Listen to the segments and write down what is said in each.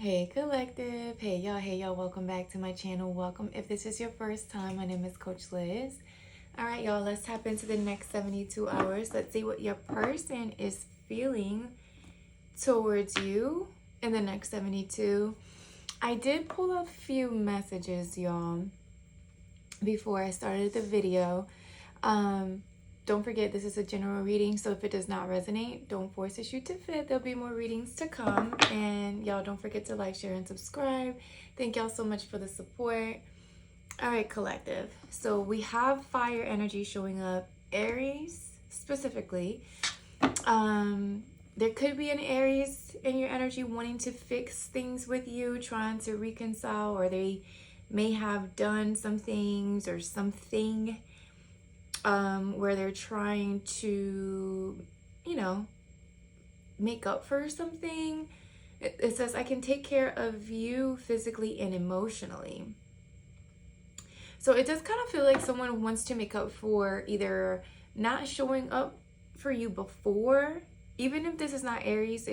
Hey collective, hey y'all, welcome back to my channel. Welcome if this is your first time. My name is Coach Liz. All right, y'all, let's tap into the next 72 hours. Let's see what your person is feeling towards you in the next 72. I did pull a few messages, y'all, before I started the video. Don't forget, this is a general reading, so if it does not resonate, don't force the shoe to fit. There'll be more readings to come. And y'all, don't forget to like, share, and subscribe. Thank y'all so much for the support. All right, collective. So we have fire energy showing up. Aries, specifically. There could be an Aries in your energy wanting to fix things with you, trying to reconcile, or they may have done some things or something where they're trying to, make up for something. It says, I can take care of you physically and emotionally. So it does kind of feel like someone wants to make up for either not showing up for you before. Even if this is not Aries,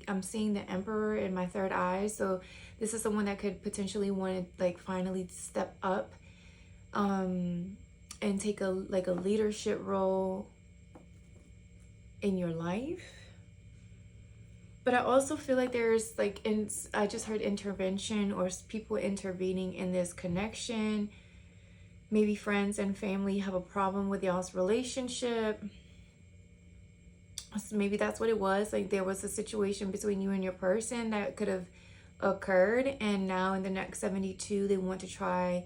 I'm seeing the Emperor in my third eye. So this is someone that could potentially want to finally step up and take a leadership role in your life. But I also feel like there's I just heard intervention or people intervening in this connection. Maybe friends and family have a problem with y'all's relationship. So maybe that's what it was. Like there was a situation between you and your person that could have occurred, and now in the next 72 they want to try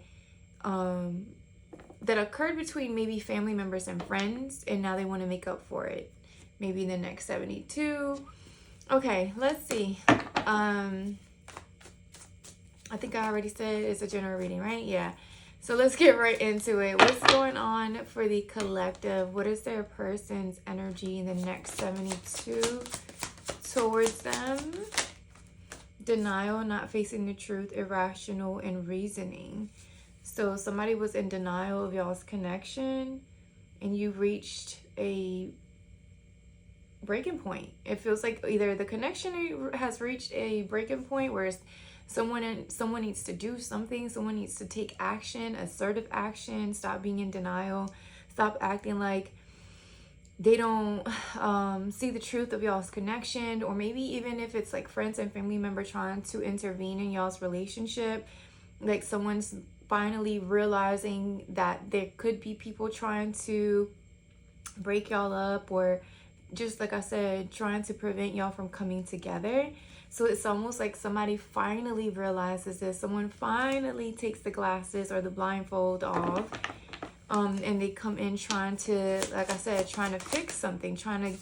that occurred between maybe family members and friends, and now they want to make up for it maybe in the next 72. Okay, let's see. I think I already said it's a general reading, right? Yeah. So let's get right into it. What's going on for the collective? What is their person's energy in the next 72 towards them? Denial, not facing the truth, irrational, and reasoning. So somebody was in denial of y'all's connection, and you reached a breaking point. It feels like either the connection has reached a breaking point where someone needs to do something, someone needs to take action, assertive action, stop being in denial, stop acting like they don't see the truth of y'all's connection, or maybe even if it's like friends and family member trying to intervene in y'all's relationship, like someone's finally realizing that there could be people trying to break y'all up, or just like I said, trying to prevent y'all from coming together. So it's almost like somebody finally realizes this. Someone finally takes the glasses or the blindfold off, and they come in trying to, like I said, trying to fix something, trying to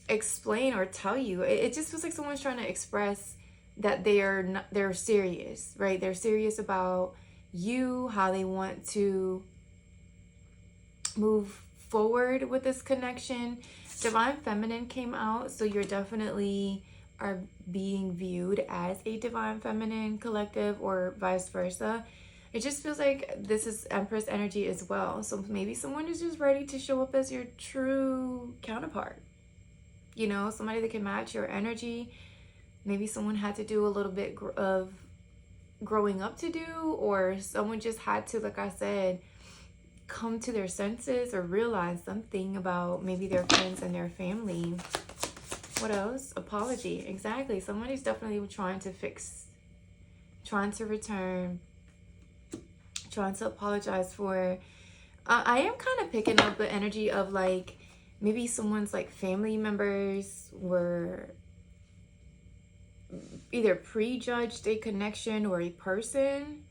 explain or tell you. It just feels like someone's trying to express that they're serious, right? They're serious about you, how they want to move forward with this connection. Divine Feminine came out, so you're definitely are being viewed as a Divine Feminine collective, or vice versa. It just feels like this is Empress energy as well. So maybe someone is just ready to show up as your true counterpart. Somebody that can match your energy. Maybe someone had to do a little bit of growing up to do, or someone just had to, like I said, come to their senses or realize something about maybe their friends and their family. What else? Apology. Exactly. Somebody's definitely trying to fix, trying to return, trying to apologize for. I am kind of picking up the energy of maybe someone's family members were either prejudged a connection or a person.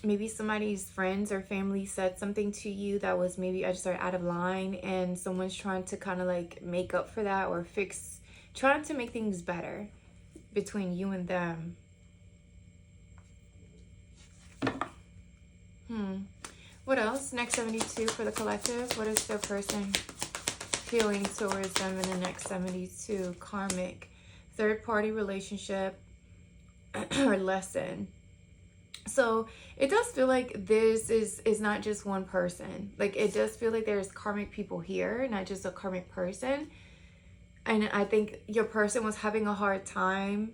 Maybe somebody's friends or family said something to you that was maybe out of line, and someone's trying to kind of make up for that or fix, trying to make things better between you and them. What else? Next 72 for the collective. What is their person feeling towards them in the next 72? Karmic, third party relationship, or lesson. So it does feel like this is not just one person. It does feel like there's karmic people here, not just a karmic person. And I think your person was having a hard time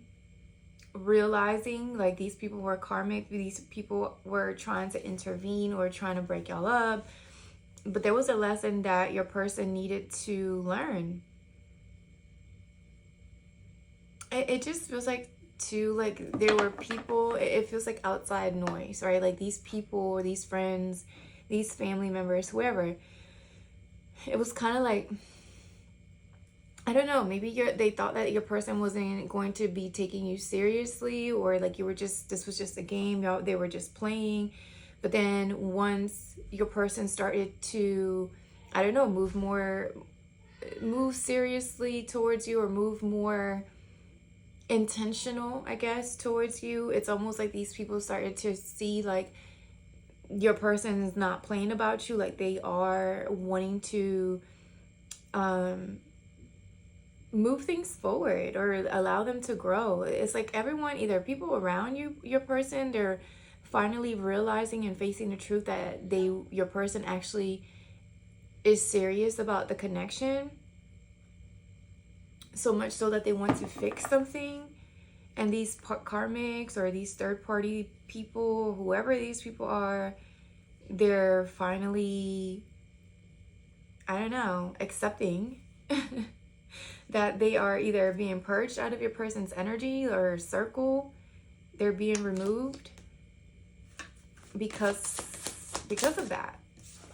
realizing like these people were karmic, these people were trying to intervene or trying to break y'all up. But there was a lesson that your person needed to learn. It just feels like too, like there were people, it feels like outside noise, right? Like these people, these friends, these family members, whoever, it was kind of like, I don't know, maybe they thought that your person wasn't going to be taking you seriously, or like you were just, this was just a game, y'all, they were just playing. But then once your person started to, I don't know, move seriously towards you, or move more intentional, I guess, towards you, it's almost like these people started to see like your person is not playing about you, like they are wanting to move things forward or allow them to grow. It's like everyone, either people around you, your person, they're finally realizing and facing the truth that your person actually is serious about the connection, so much so that they want to fix something. And these karmics or these third party people, whoever these people are, they're finally, I don't know, accepting that they are either being purged out of your person's energy or circle. They're being removed because of that.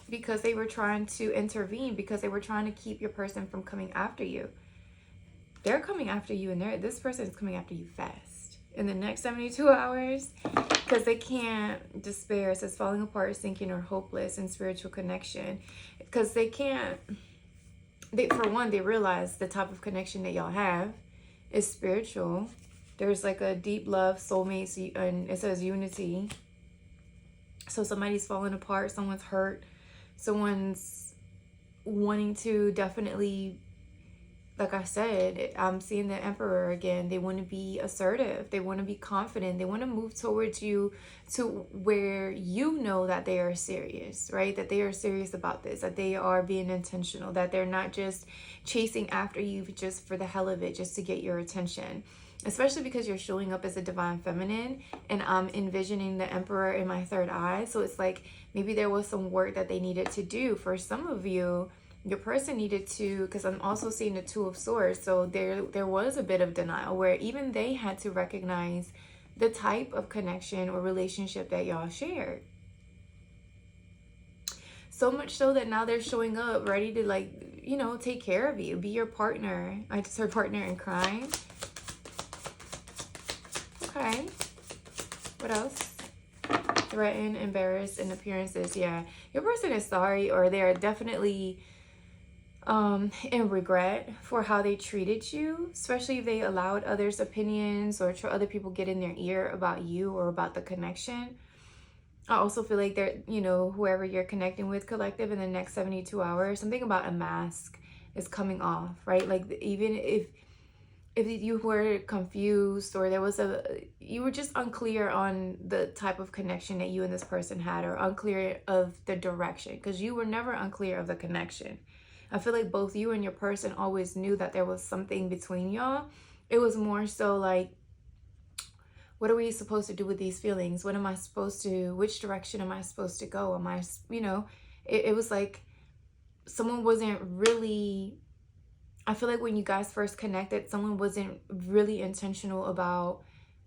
Because they were trying to intervene, because they were trying to keep your person from coming after you. They're coming after you, and this person is coming after you fast in the next 72 hours, because they can't despair. It says falling apart, sinking, or hopeless in spiritual connection, because they can't. For one, they realize the type of connection that y'all have is spiritual. There's like a deep love, soulmates, and it says unity. So somebody's falling apart, someone's hurt, someone's wanting to definitely, like I said, I'm seeing the Emperor again. They want to be assertive. They want to be confident. They want to move towards you to where you know that they are serious, right? That they are serious about this, that they are being intentional, that they're not just chasing after you just for the hell of it, just to get your attention. Especially because you're showing up as a divine feminine, and I'm envisioning the Emperor in my third eye. So it's like maybe there was some work that they needed to do. For some of you, your person needed to, because I'm also seeing the Two of Swords, so there was a bit of denial where even they had to recognize the type of connection or relationship that y'all shared. So much so that now they're showing up ready to, like, you know, take care of you, be your partner. I just heard partner in crime. Okay. What else? Threaten, embarrass, and appearances. Yeah, your person is sorry, or they're definitely in regret for how they treated you, especially if they allowed others' opinions or other people get in their ear about you or about the connection. I also feel like they're, you know, whoever you're connecting with, collective, in the next 72 hours, something about a mask is coming off, right? Like even if you were confused, or you were just unclear on the type of connection that you and this person had, or unclear of the direction, because you were never unclear of the connection. I feel like both you and your person always knew that there was something between y'all. It was more so like, what are we supposed to do with these feelings? What am I supposed to, which direction am I supposed to go? Am I, you know, it was like someone wasn't really, I feel like when you guys first connected, someone wasn't really intentional about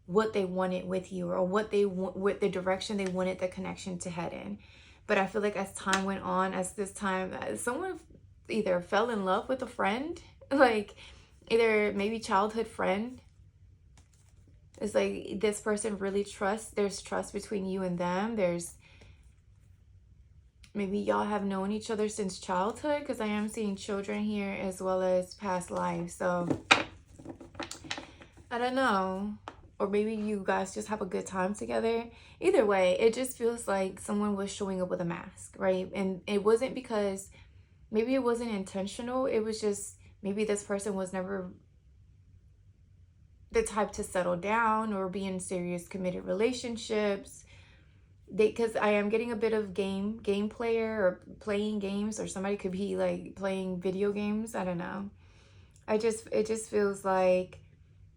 what they wanted with you, or what the direction they wanted the connection to head in. But I feel like as time went on, someone either fell in love with a friend, like either maybe childhood friend. It's like this person really there's trust between you and them. There's maybe y'all have known each other since childhood, because I am seeing children here as well as past lives. So I don't know. Or maybe you guys just have a good time together. Either way, it just feels like someone was showing up with a mask, right? And it wasn't because, maybe it wasn't intentional. It was just, maybe this person was never the type to settle down or be in serious committed relationships. Because I am getting a bit of game player, or playing games, or somebody could be like playing video games. I don't know. It just feels like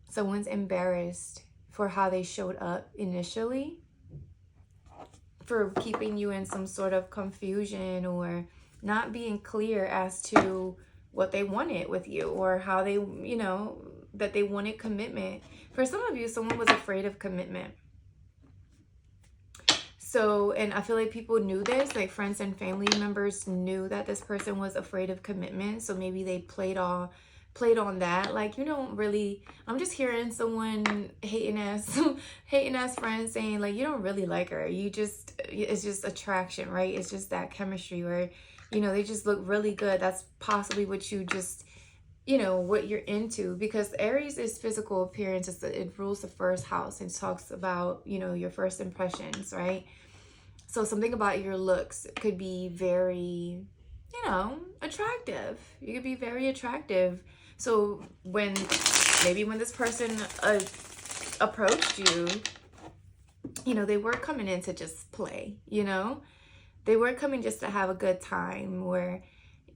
someone's embarrassed for how they showed up initially, for keeping you in some sort of confusion or not being clear as to what they wanted with you, or how they, you know, that they wanted commitment. For some of you, someone was afraid of commitment. So, and I feel like people knew this, like friends and family members knew that this person was afraid of commitment. So maybe they played on that. Like, you don't really, I'm just hearing someone hating ass friends saying like, you don't really like her. You just, it's just attraction, right? It's just that chemistry where, you know, they just look really good. That's possibly what you just, you know, what you're into, because Aries is physical appearance. It rules the first house and talks about, you know, your first impressions, right? So something about your looks could be very, you know, attractive. You could be very attractive. So when this person approached you, you know, they were coming in to just play, you know, they were coming just to have a good time, or,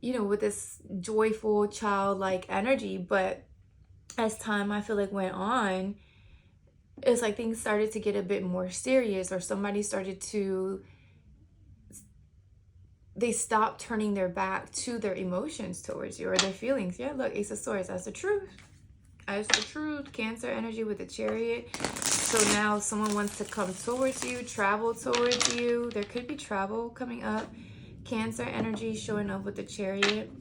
you know, with this joyful childlike energy. But as time, I feel like, went on, it's like things started to get a bit more serious, or somebody started to, they stopped turning their back to their emotions towards you, or their feelings. Yeah, look, Ace of Swords, that's the truth. That's the truth. Cancer energy with the Chariot. So now someone wants to come towards you, travel towards you. There could be travel coming up. Cancer energy showing up with the Chariot.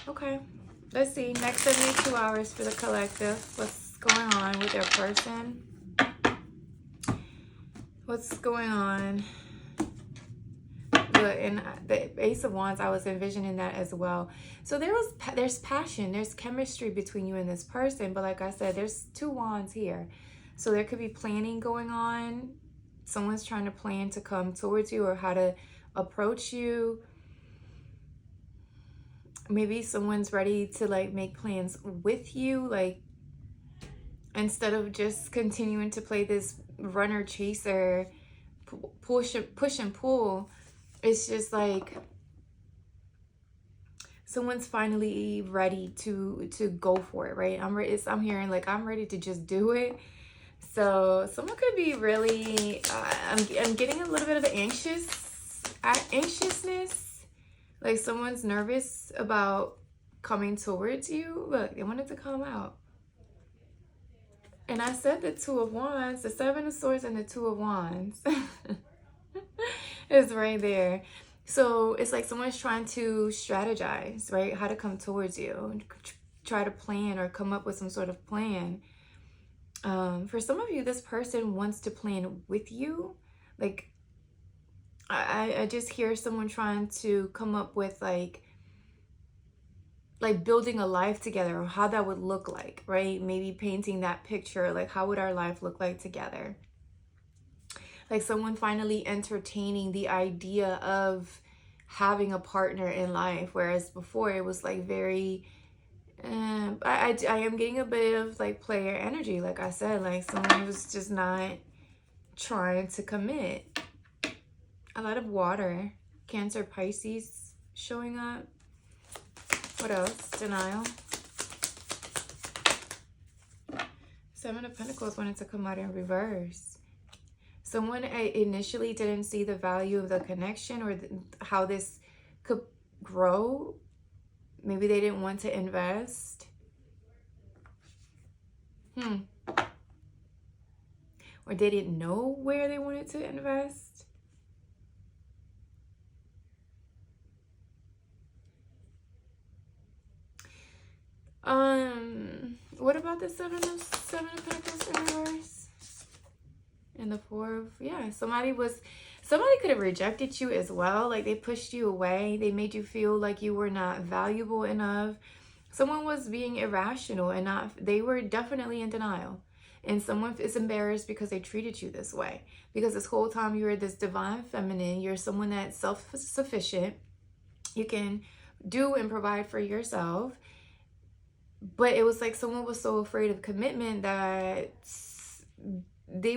Okay, let's see. Next 72 hours for the collective. What's going on with their person? What's going on? And the Ace of Wands, I was envisioning that as well. So there's passion, there's chemistry between you and this person. But like I said, there's 2 wands here. So there could be planning going on. Someone's trying to plan to come towards you, or how to approach you. Maybe someone's ready to like make plans with you, like instead of just continuing to play this runner chaser, push and pull. It's just like someone's finally ready to go for it, right? I'm hearing like, I'm ready to just do it. So someone could be really, I'm getting a little bit of anxiousness. Like someone's nervous about coming towards you. Look, they wanted to come out. And I said the 2 of Wands, the 7 of Swords and the 2 of Wands. It's right there. So it's like someone's trying to strategize, right? How to come towards you. Try to plan or come up with some sort of plan. For some of you, this person wants to plan with you. Like, I just hear someone trying to come up with like building a life together, or how that would look like, right? Maybe painting that picture, like how would our life look like together? Like someone finally entertaining the idea of having a partner in life, whereas before it was like very, I am getting a bit of like player energy. Like I said, like someone was just not trying to commit. A lot of water, Cancer, Pisces showing up. What else? Denial. 7 of Pentacles wanted to come out in reverse. Someone initially didn't see the value of the connection, or how this could grow. Maybe they didn't want to invest. Or they didn't know where they wanted to invest. What about the 7 of Pentacles in reverse? And the 4 of, yeah, somebody could have rejected you as well. Like they pushed you away. They made you feel like you were not valuable enough. Someone was being irrational and they were definitely in denial. And someone is embarrassed because they treated you this way. Because this whole time you were this divine feminine. You're someone that's self-sufficient. You can do and provide for yourself. But it was like someone was so afraid of commitment that they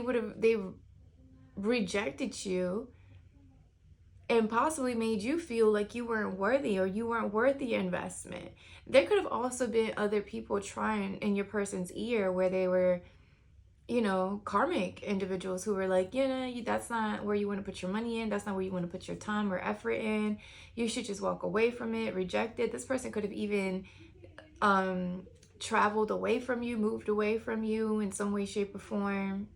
rejected you and possibly made you feel like you weren't worthy or you weren't worth the investment. There could have also been other people trying in your person's ear where they were, you know, karmic individuals who were like, you know, that's not where you want to put your money in. That's not where you want to put your time or effort in. You should just walk away from it, reject it. This person could have even traveled away from you, moved away from you in some way, shape, or form.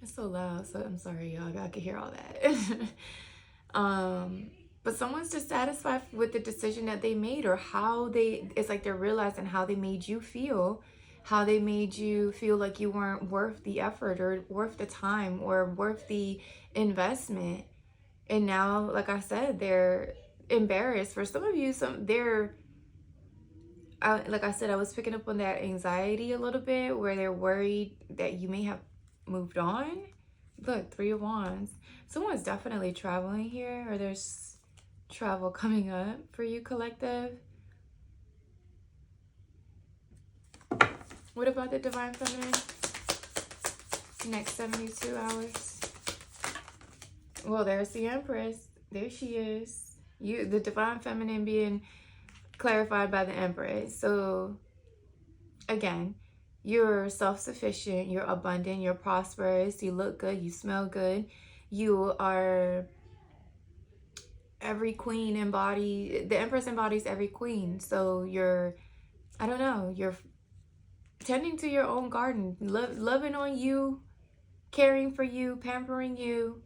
It's so loud, so I'm sorry, y'all. I could hear all that. But someone's dissatisfied with the decision that they made, or how it's like they're realizing how they made you feel, how they made you feel like you weren't worth the effort or worth the time or worth the investment. And now, like I said, they're embarrassed. For some of you, like I said, I was picking up on that anxiety a little bit, where they're worried that you may have moved on. Look, 3 of Wands. Someone's definitely traveling here, or there's travel coming up for you, collective. What about the Divine Feminine? Next 72 hours. Well, there's the Empress. There she is. The Divine Feminine being clarified by the Empress. So, again, you're self-sufficient, you're abundant, you're prosperous, you look good, you smell good. You are every queen the Empress embodies every queen. So you're, I don't know, you're tending to your own garden, loving on you, caring for you, pampering you,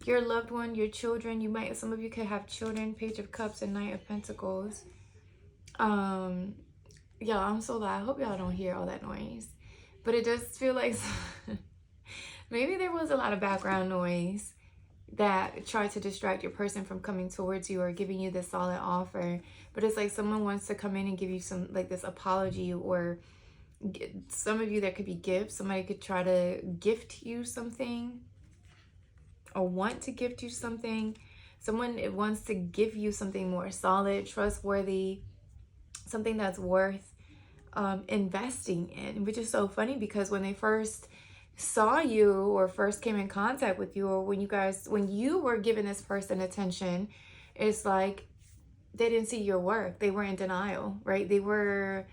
your loved one, your children. Some of you could have children, Page of Cups and Knight of Pentacles. Y'all, I'm so loud. I hope y'all don't hear all that noise. But it does feel like maybe there was a lot of background noise that tried to distract your person from coming towards you or giving you this solid offer. But it's like someone wants to come in and give you some, like, this apology, or some of you, there could be gifts. Somebody could try to gift you something or want to gift you something. Someone wants to give you something more solid, trustworthy, something that's worth investing in, which is so funny, because when they first saw you or first came in contact with you, or when you were giving this person attention, it's like they didn't see your work. They were in denial, right? They were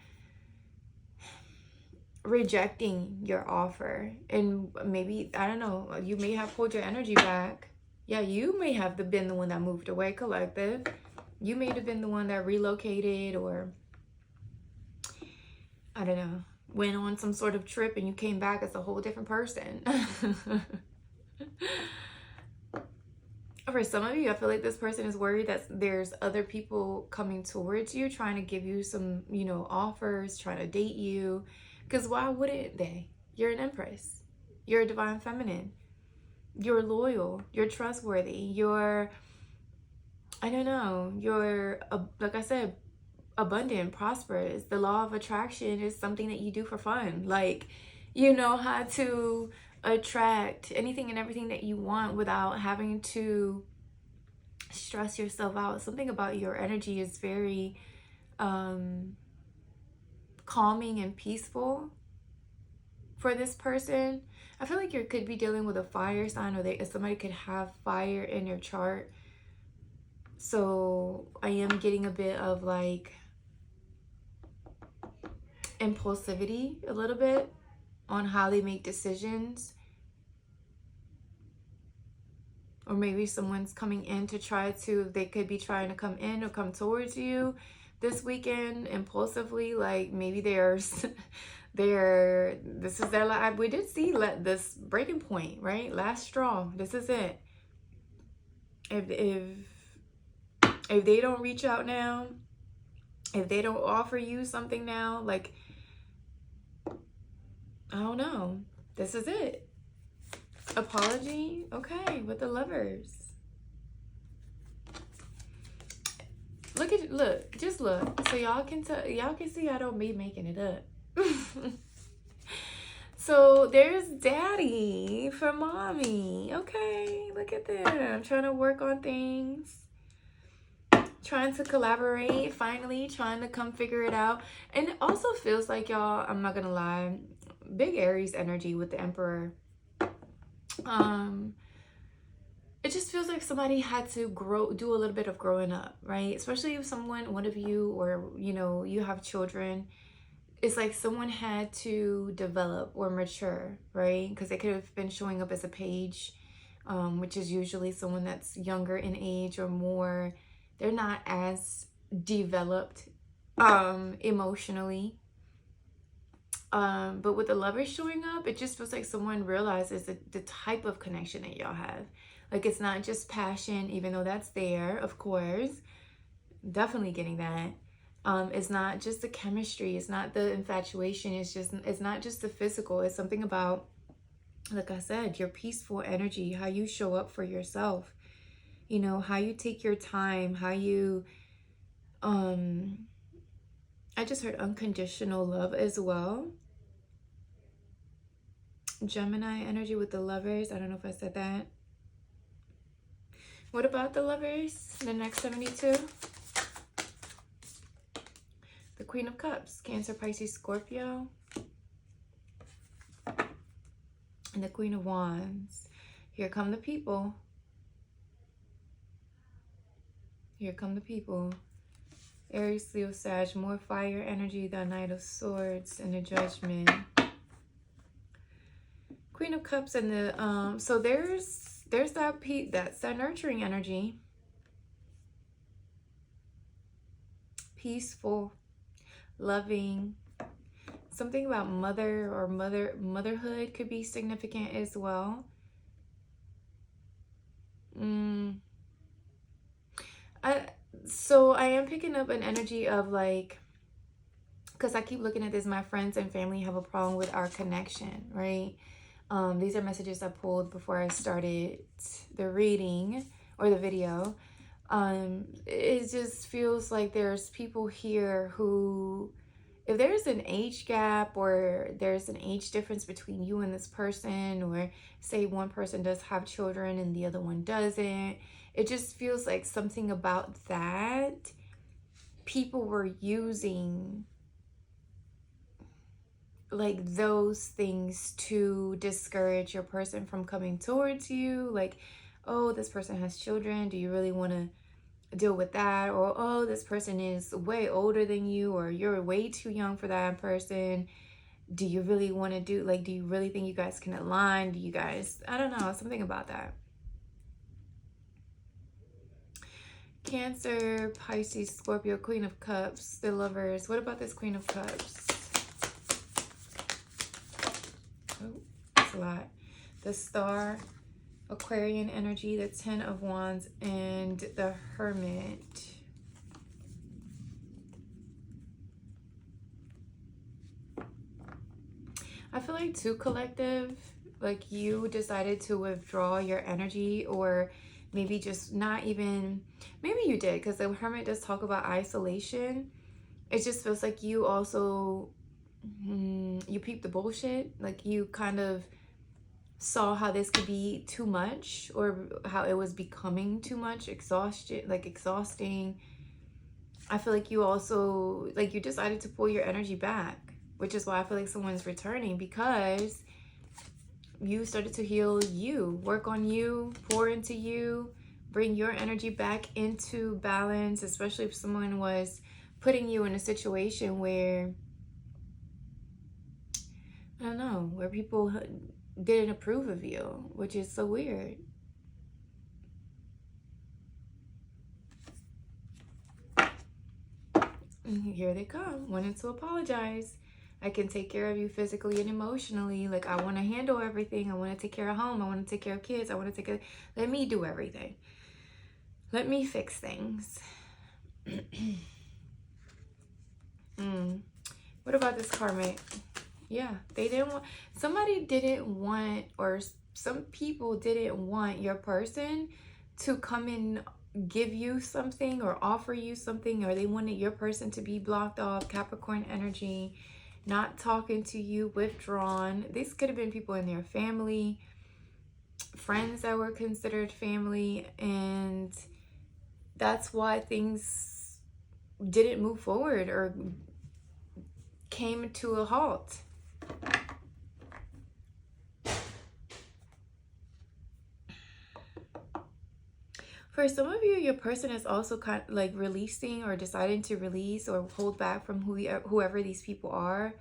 rejecting your offer. And maybe, I don't know, you may have pulled your energy back. Yeah, you may have been the one that moved away, collective. You may have been the one that relocated, or I don't know, went on some sort of trip and you came back as a whole different person. For some of you, I feel like this person is worried that there's other people coming towards you, trying to give you some, you know, offers, trying to date you. Because why wouldn't they? You're an Empress. You're a Divine Feminine. You're loyal. You're trustworthy. You're, I don't know, you're, like I said, abundant, prosperous. The law of attraction is something that you do for fun. Like, you know how to attract anything and everything that you want without having to stress yourself out. Something about your energy is very calming and peaceful for this person. I feel like you could be dealing with a fire sign, or somebody could have fire in your chart. So I am getting a bit of like impulsivity a little bit on how they make decisions. Or maybe someone's coming in to they could be trying to come in or come towards you this weekend impulsively. Like maybe this is their life. We did see this breaking point, right? Last straw. This is it. If they don't reach out now, if they don't offer you something now, like, I don't know, this is it. Apology, okay, with the Lovers. Just look. So y'all can see I don't be making it up. So there's Daddy for Mommy. Okay, look at them. Trying to work on things. Trying to collaborate, finally, trying to come figure it out. And it also feels like, y'all, I'm not gonna lie, big Aries energy with the Emperor. it just feels like somebody had to do a little bit of growing up, right? Especially if one of you, or, you know, you have children. It's like someone had to develop or mature, right? Because they could have been showing up as a page, which is usually someone that's younger in age or more. They're not as developed emotionally. But with the lovers showing up, it just feels like someone realizes the type of connection that y'all have. Like, it's not just passion, even though that's there, of course. Definitely getting that. It's not just the chemistry. It's not the infatuation. It's not just the physical. It's something about, like I said, your peaceful energy, how you show up for yourself, you know, how you take your time, how you, I just heard unconditional love as well. Gemini energy with the lovers. I don't know if I said that. What about the lovers? The next 72? The Queen of Cups. Cancer, Pisces, Scorpio. And the Queen of Wands. Here come the people. Here come the people. Aries, Leo, Sag. More fire energy. The Knight of Swords and the Judgment. Queen of Cups and the so there's that's that nurturing energy. Peaceful, loving. Something about mother or motherhood could be significant as well. So I am picking up an energy of like, because I keep looking at this, my friends and family have a problem with our connection, right? These are messages I pulled before I started the reading or the video. It just feels like there's people here who, if there's an age gap or there's an age difference between you and this person, or say one person does have children and the other one doesn't, it just feels like something about that people were using like those things to discourage your person from coming towards you. Like, oh, this person has children, do you really want to deal with that? Or, oh, this person is way older than you, or you're way too young for that person, do you really want to do, like, do you really think you guys can align? Do you guys, I don't know, something about that. Cancer, Pisces, Scorpio, Queen of Cups, the lovers. What about this Queen of Cups? Oh, that's a lot. The Star, Aquarian energy, the Ten of Wands, and the Hermit. I feel like too collective, like you decided to withdraw your energy, or maybe just not even, maybe you did, because the Hermit does talk about isolation. It just feels like you also, you peeped the bullshit. Like you kind of saw how this could be too much, or how it was becoming too much, exhausting. I feel like you also, like you decided to pull your energy back, which is why I feel like someone's returning, because you started to heal you, work on you, pour into you, bring your energy back into balance, especially if someone was putting you in a situation where, I don't know, where people didn't approve of you, which is so weird. And here they come, wanting to apologize. I can take care of you physically and emotionally. Like, I want to handle everything. I want to take care of home. I want to take care of kids. I want to take care. Let me do everything. Let me fix things. What about this karmic? Yeah, they didn't want, somebody didn't want, or some people didn't want your person to come and give you something or offer you something, or they wanted your person to be blocked off. Capricorn energy, not talking to you, withdrawn. These could have been people in their family, friends that were considered family, and that's why things didn't move forward or came to a halt. For some of you, your person is also kind of like releasing or deciding to release or hold back from whoever these people are,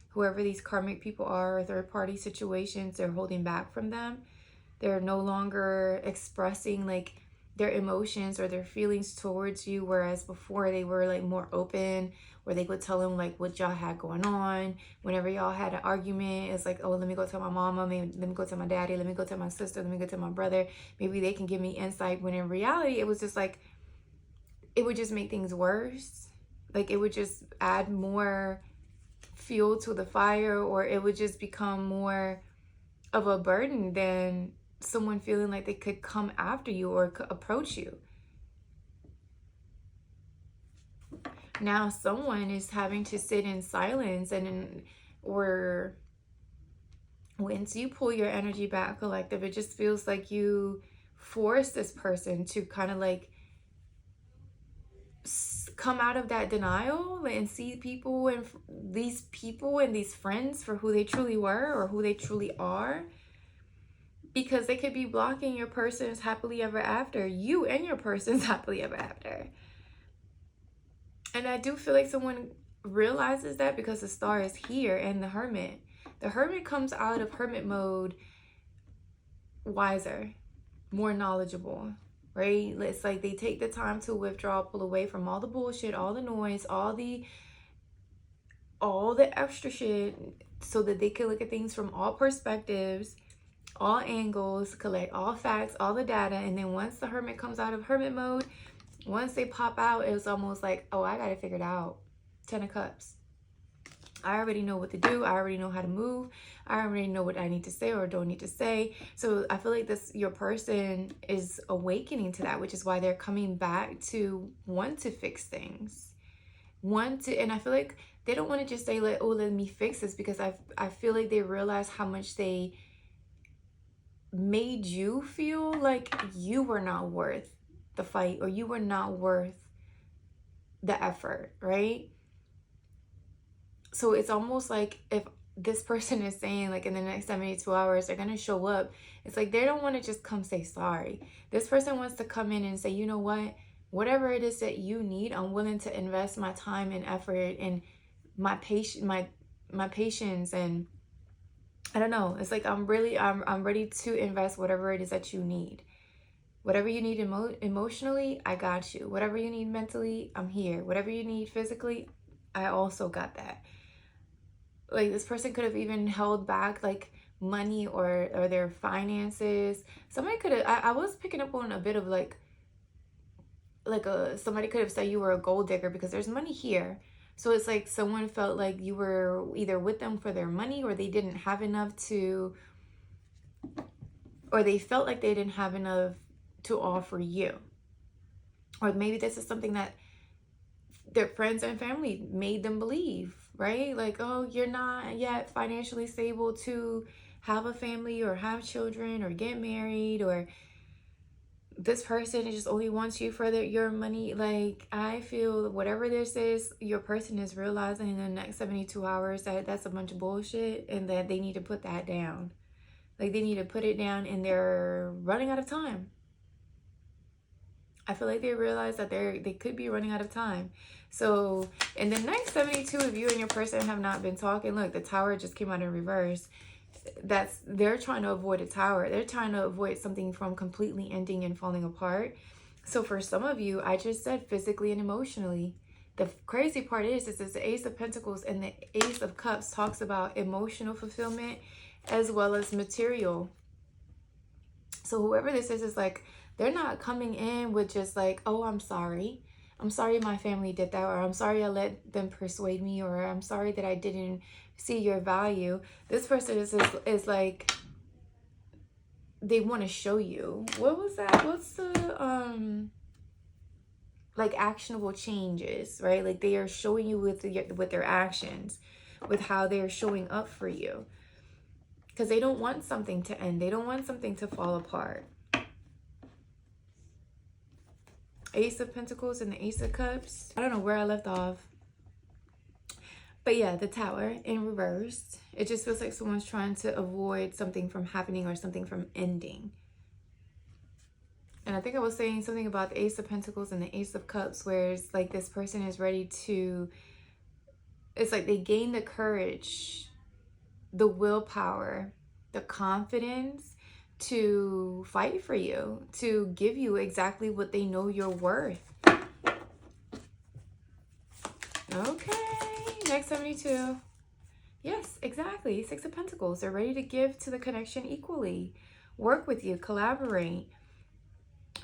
whoever these karmic people are, or third-party situations. They're holding back from them. They're no longer expressing like their emotions or their feelings towards you, whereas before they were like more open, where they would tell them like what y'all had going on. Whenever y'all had an argument, it's like, oh, let me go tell my mama, maybe let me go tell my daddy, let me go tell my sister, let me go tell my brother, maybe they can give me insight. When in reality, it was just like, it would just make things worse. Like, it would just add more fuel to the fire, or it would just become more of a burden than someone feeling like they could come after you or approach you. Now someone is having to sit in silence, or once you pull your energy back, collective, it just feels like you force this person to kind of like come out of that denial and see people and these friends for who they truly were or who they truly are. Because they could be blocking your person's happily ever after, you and your person's happily ever after. And I do feel like someone realizes that, because the star is here and the hermit. The hermit comes out of hermit mode wiser, more knowledgeable, right? It's like they take the time to withdraw, pull away from all the bullshit, all the noise, all the extra shit, so that they can look at things from all perspectives, all angles, collect all facts, all the data. And then once the hermit comes out of hermit mode, once they pop out, it was almost like, oh, I got it figured out. 10 of Cups. I already know what to do. I already know how to move. I already know what I need to say or don't need to say. So I feel like your person is awakening to that, which is why they're coming back to want to fix things. And I feel like they don't want to just say like, oh, let me fix this, because I feel like they realize how much they made you feel like you were not worth the fight, or you were not worth the effort, right? So it's almost like if this person is saying like in the next 72 hours they're going to show up, it's like they don't want to just come say sorry. This person wants to come in and say, you know what, whatever it is that you need, I'm willing to invest my time and effort and my patience, and I don't know, it's like I'm ready to invest whatever it is that you need. Whatever you need emotionally, I got you. Whatever you need mentally, I'm here. Whatever you need physically, I also got that. Like, this person could have even held back like money or their finances. Somebody could have, I was picking up on a bit of somebody could have said you were a gold digger, because there's money here. So it's like someone felt like you were either with them for their money, or they didn't have enough or they felt like they didn't have enough to offer you. Or maybe this is something that their friends and family made them believe, right? Like, oh, you're not yet financially stable to have a family or have children or get married, or this person just only wants you for your money. Like, I feel whatever this is, your person is realizing in the next 72 hours that that's a bunch of bullshit, and that they need to put that down. Like, they need to put it down, and they're running out of time. I feel like they realize that they could be running out of time. So in the next 72, if you and your person have not been talking, look, the Tower just came out in reverse. They're trying to avoid a Tower. They're trying to avoid something from completely ending and falling apart. So for some of you, I just said physically and emotionally. The crazy part is the Ace of Pentacles and the Ace of Cups talks about emotional fulfillment as well as material. So whoever this is like, they're not coming in with just like, oh, I'm sorry my family did that, or I'm sorry I let them persuade me, or I'm sorry that I didn't see your value. This person is like, they want to show you. What was that? What's the like actionable changes, right? Like, they are showing you with their actions, with how they're showing up for you, because they don't want something to end. They don't want something to fall apart. Ace of Pentacles and the Ace of Cups. I don't know where I left off. But yeah, the Tower in reverse. It just feels like someone's trying to avoid something from happening or something from ending. And I think I was saying something about the Ace of Pentacles and the Ace of Cups, where it's like this person is ready to, it's like they gain the courage, the willpower, the confidence to fight for you, to give you exactly what they know you're worth. Okay, next 72. Yes, exactly. Six of Pentacles. They're ready to give to the connection equally. Work with you, collaborate.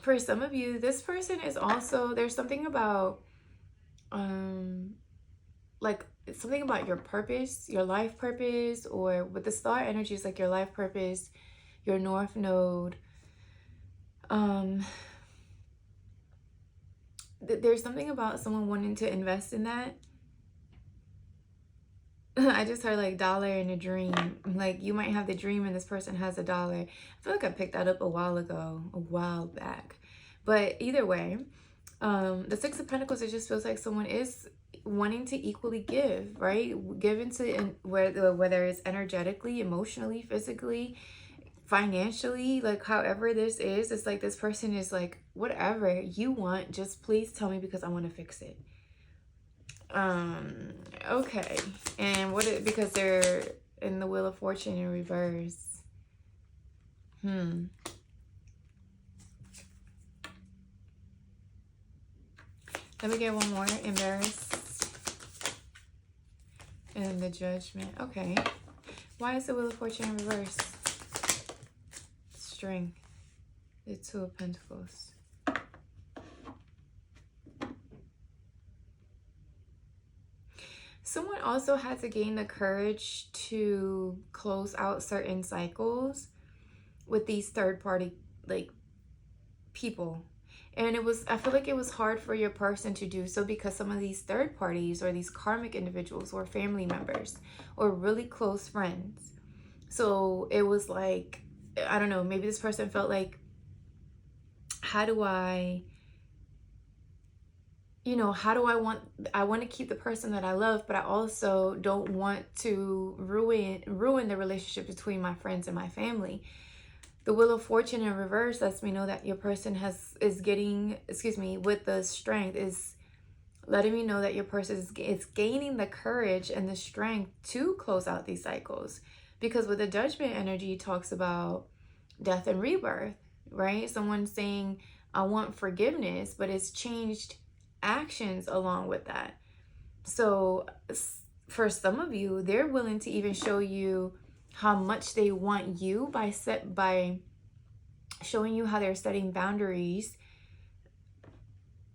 For some of you, this person is also, there's something about, like something about your purpose, your life purpose, or with the star energies, like your life purpose, your North Node. There's something about someone wanting to invest in that. I just heard like dollar and a dream. Like you might have the dream and this person has a dollar. I feel like I picked that up a while back. But either way, the Six of Pentacles, it just feels like someone is wanting to equally give, right? Give into whether it's energetically, emotionally, physically, financially, like however this is. It's like this person is like, whatever you want, just please tell me because I want to fix it. Okay. And because they're in the Wheel of Fortune in reverse. Let me get one more. Embarrassed. And the Judgment. Okay. Why is the Wheel of Fortune in reverse? Strength. The Two of Pentacles. Someone also had to gain the courage to close out certain cycles with these third-party like people. And I feel like it was hard for your person to do so because some of these third parties or these karmic individuals were family members or really close friends. So it was like, I don't know, maybe this person felt like, how do I want to keep the person that I love, but I also don't want to ruin the relationship between my friends and my family. The Wheel of Fortune in reverse lets me know that your person with the Strength, is letting me know that your person is gaining the courage and the strength to close out these cycles. Because with the Judgment energy, it talks about death and rebirth, right? Someone saying, I want forgiveness, but it's changed actions along with that. So for some of you, they're willing to even show you how much they want you by showing you how they're setting boundaries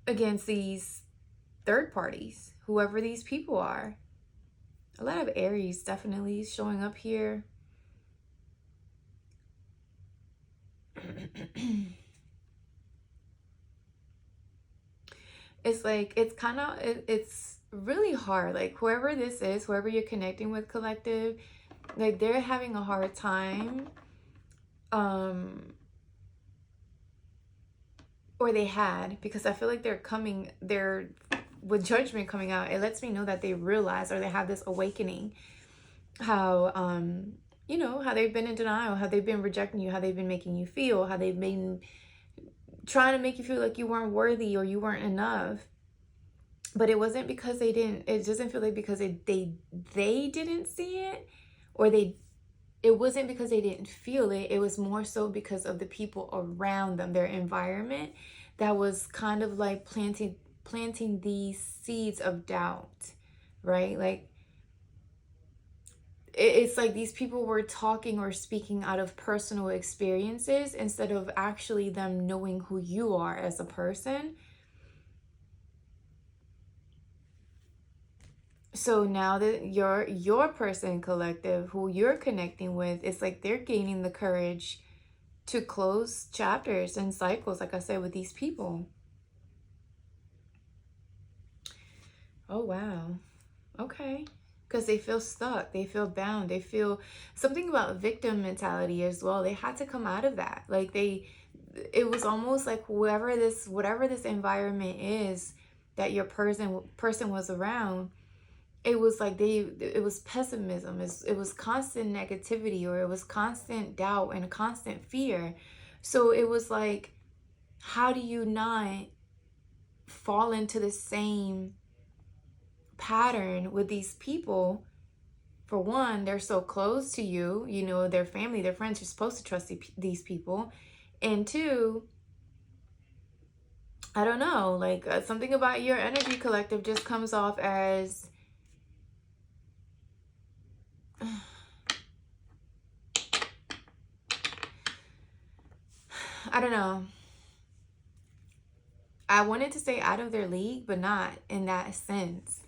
against these third parties, whoever these people are. A lot of Aries definitely showing up here. It's like, it's really hard. Like whoever this is, whoever you're connecting with, collective, like they're having a hard time. Or they had, because I feel like they're with Judgment coming out, it lets me know that they realize, or they have this awakening, how how they've been in denial, how they've been rejecting you, how they've been making you feel, how they've been trying to make you feel like you weren't worthy or you weren't enough. But it wasn't because they didn't, it doesn't feel like because they didn't see it, or it wasn't because they didn't feel it. It was more so because of the people around them, their environment, that was kind of like planting these seeds of doubt, right? Like it's like these people were talking or speaking out of personal experiences instead of actually them knowing who you are as a person. So now that your person, collective, who you're connecting with, it's like they're gaining the courage to close chapters and cycles, like I said, with these people. Oh, wow. Okay. Because they feel stuck. They feel bound. They feel something about victim mentality as well. They had to come out of that. Like it was almost like whatever this environment is that your person was around, it was like it was pessimism, it was constant negativity, or it was constant doubt and constant fear. So it was like how do you not fall into the same pattern with these people? For one, they're so close to you, you know, their family, their friends, you're supposed to trust these people. And two, I don't know, like something about your energy, collective, just comes off as I don't know. I wanted to say out of their league, but not in that sense.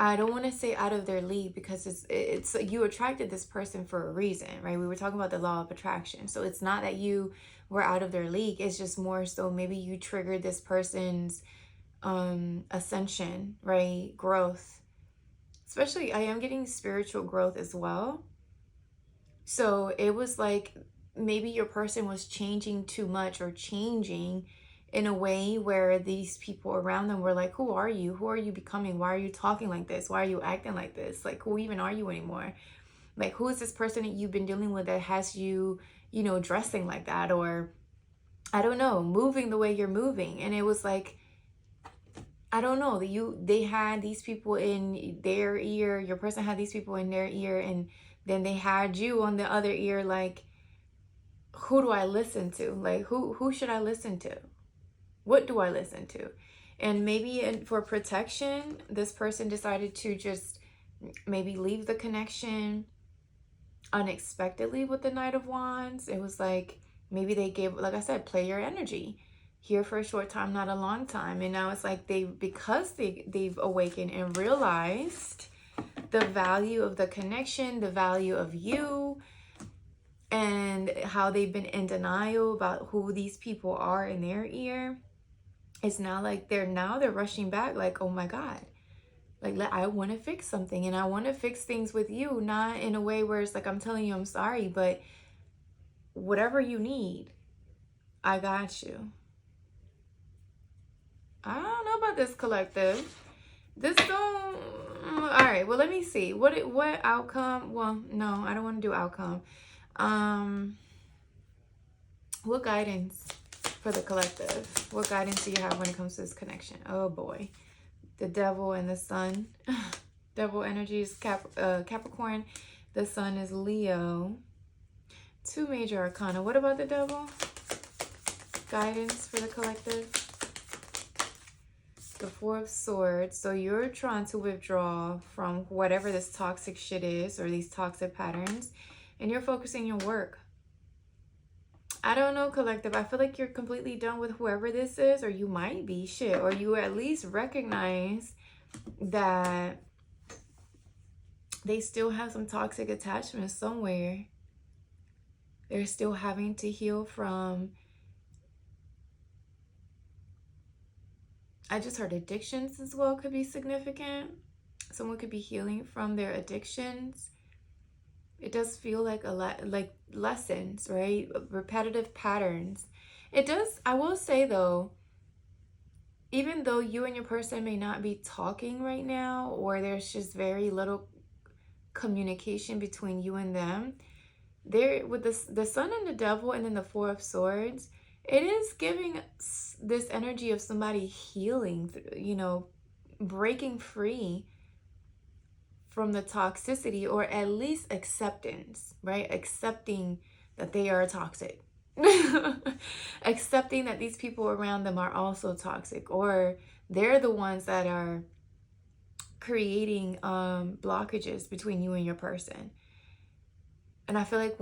I don't want to say out of their league because it's you attracted this person for a reason, right? We were talking about the law of attraction. So it's not that you were out of their league. It's just more so maybe you triggered this person's ascension, right? Growth. Especially I am getting spiritual growth as well. So it was like maybe your person was changing too much or changing in a way where these people around them were like, who are you? Who are you becoming? Why are you talking like this? Why are you acting like this? Like, who even are you anymore? Like, who is this person that you've been dealing with that has you, you know, dressing like that? Or, I don't know, moving the way you're moving. And it was like, I don't know, they had these people in their ear, your person had these people in their ear, and then they had you on the other ear, like, who do I listen to? Like, who should I listen to? What do I listen to? And maybe for protection, this person decided to just maybe leave the connection unexpectedly with the Knight of Wands. It was like, maybe they gave, like I said, play your energy. Here for a short time, not a long time. And now it's like because they've awakened and realized the value of the connection, the value of you, and how they've been in denial about who these people are in their ear. It's now like they're rushing back like, oh my God, like I want to fix something, and I want to fix things with you, not in a way where it's like I'm telling you I'm sorry, but whatever you need, I got you. I don't know about this, collective. This don't. All right. Well, let me see. What outcome? Well, no, I don't want to do outcome. What guidance for the collective? What guidance do you have when it comes to this connection? Oh boy, the Devil and the Sun. Devil energy is Capricorn. The Sun is Leo. Two major arcana. What about the Devil? Guidance for the collective. The Four of Swords. So you're trying to withdraw from whatever this toxic shit is, or these toxic patterns, and you're focusing your work. I don't know, collective. I feel like you're completely done with whoever this is, or you might be, shit, or you at least recognize that they still have some toxic attachments somewhere. They're still having to heal from, I just heard addictions as well could be significant. Someone could be healing from their addictions. It does feel like a lot like lessons, right? Repetitive patterns. It does, I will say though, even though you and your person may not be talking right now, or there's just very little communication between you and them, there with the Sun and the Devil and then the Four of Swords, it is giving this energy of somebody healing, you know, breaking free from the toxicity, or at least acceptance, right? Accepting that they are toxic. Accepting that these people around them are also toxic, or they're the ones that are creating blockages between you and your person. And I feel like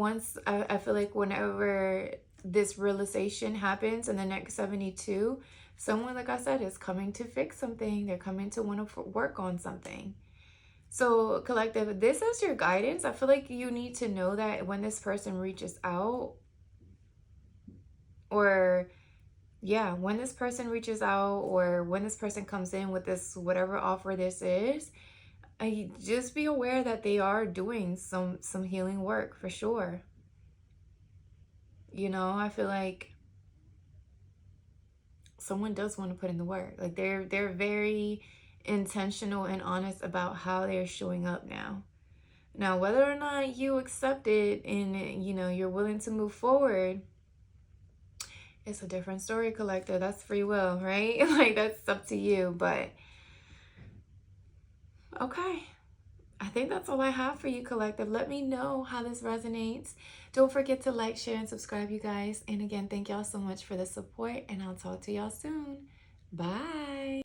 I feel like whenever this realization happens in the next 72, someone, like I said, is coming to fix something. They're coming to want to work on something. So collective, this is your guidance. I feel like you need to know that when this person reaches out, or yeah, when this person reaches out, or when this person comes in with this, whatever offer this is, I just be aware that they are doing some healing work for sure. You know, I feel like someone does want to put in the work. Like they're very intentional and honest about how they're showing up now. Now, whether or not you accept it and, you know, you're willing to move forward, It's a different story, collector. That's free will, right? Like, that's up to you, but okay. I think that's all I have for you, collective. Let me know how this resonates. Don't forget to like, share, and subscribe, you guys. And again, thank y'all so much for the support, and I'll talk to y'all soon. Bye.